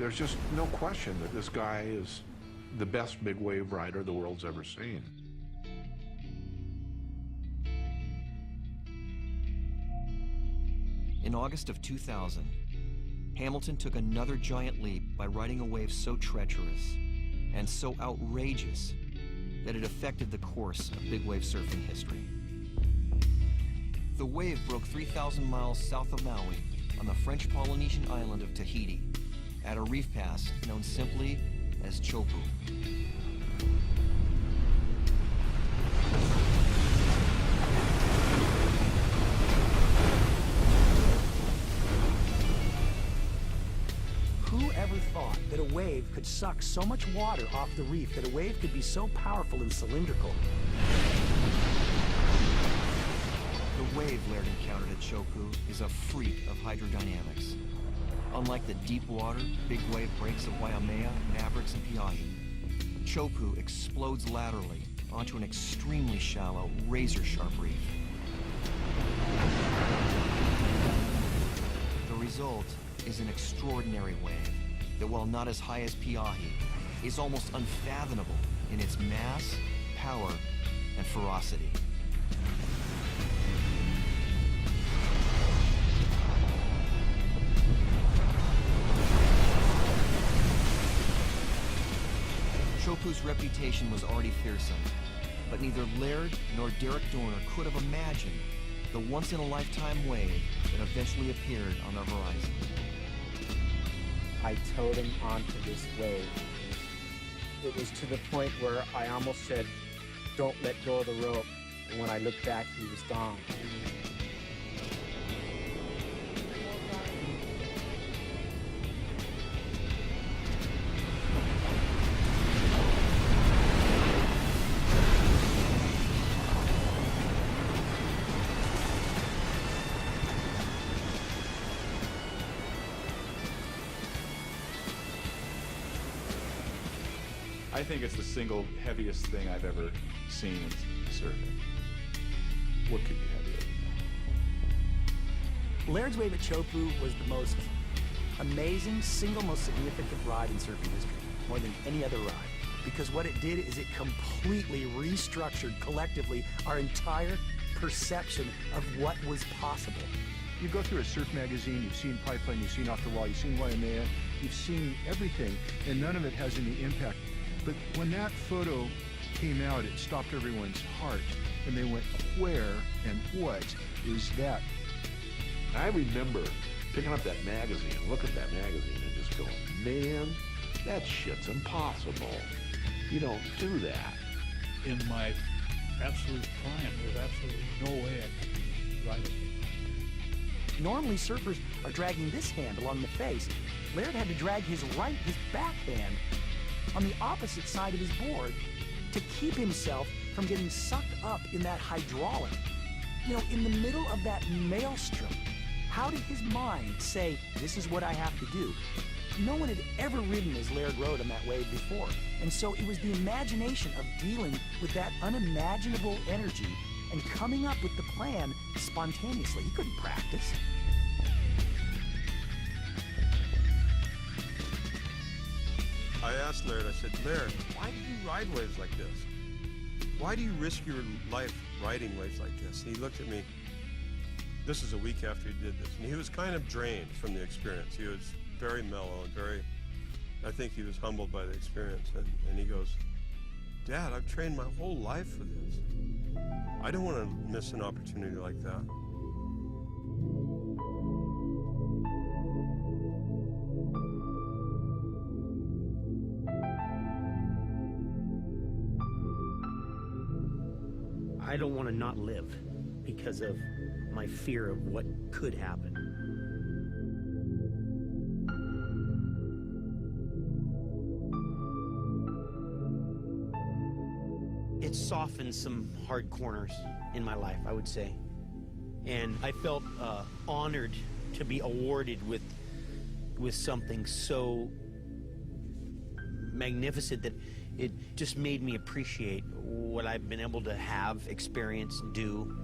There's just no question that this guy is the best big wave rider the world's ever seen. In August of 2000, Hamilton took another giant leap by riding a wave so treacherous and so outrageous that it affected the course of big wave surfing history. The wave broke 3,000 miles south of Maui on the French Polynesian island of Tahiti at a reef pass known simply as Teahupoo. Who ever thought that a wave could suck so much water off the reef, that a wave could be so powerful and cylindrical? The wave Laird encountered at Teahupoo is a freak of hydrodynamics. Unlike the deep water, big wave breaks of Waimea, Mavericks, and Piahi, Teahupoo explodes laterally onto an extremely shallow, razor-sharp reef. The result is an extraordinary wave that, while not as high as Piahi, is almost unfathomable in its mass, power, and ferocity. Teahupoo's reputation was already fearsome, but neither Laird nor Derek Dorner could have imagined the once-in-a-lifetime wave that eventually appeared on the horizon. I towed him onto this wave. It was to the point where I almost said, "Don't let go of the rope." And when I looked back, he was gone. I think it's the single heaviest thing I've ever seen in surfing. What could be heavier than Laird's wave at Teahupoo was the most amazing, single most significant ride in surfing history, more than any other ride. Because what it did is it completely restructured collectively our entire perception of what was possible. You go through a surf magazine, you've seen Pipeline, you've seen Off the Wall, you've seen Waimea, you've seen everything, and none of it has any impact. But when that photo came out, it stopped everyone's heart, and they went, where and what is that? I remember picking up that magazine, looking at that magazine, and just going, man, that shit's impossible. You don't do that. In my absolute prime, there's absolutely no way I could ride it. Normally, surfers are dragging this hand along the face. Laird had to drag his backhand, on the opposite side of his board to keep himself from getting sucked up in that hydraulic. You know, in the middle of that maelstrom, how did his mind say, this is what I have to do? No one had ever ridden as Laird rode on that wave before. And so it was the imagination of dealing with that unimaginable energy and coming up with the plan spontaneously. He couldn't practice. I asked Laird, I said, Laird, why do you ride waves like this? Why do you risk your life riding waves like this? And he looked at me. This is a week after he did this. And he was kind of drained from the experience. He was very mellow and I think he was humbled by the experience. And he goes, Dad, I've trained my whole life for this. I don't want to miss an opportunity like that. I don't want to not live because of my fear of what could happen. It softened some hard corners in my life, I would say. And I felt honored to be awarded with something so magnificent that it just made me appreciate what I've been able to have, experience, do,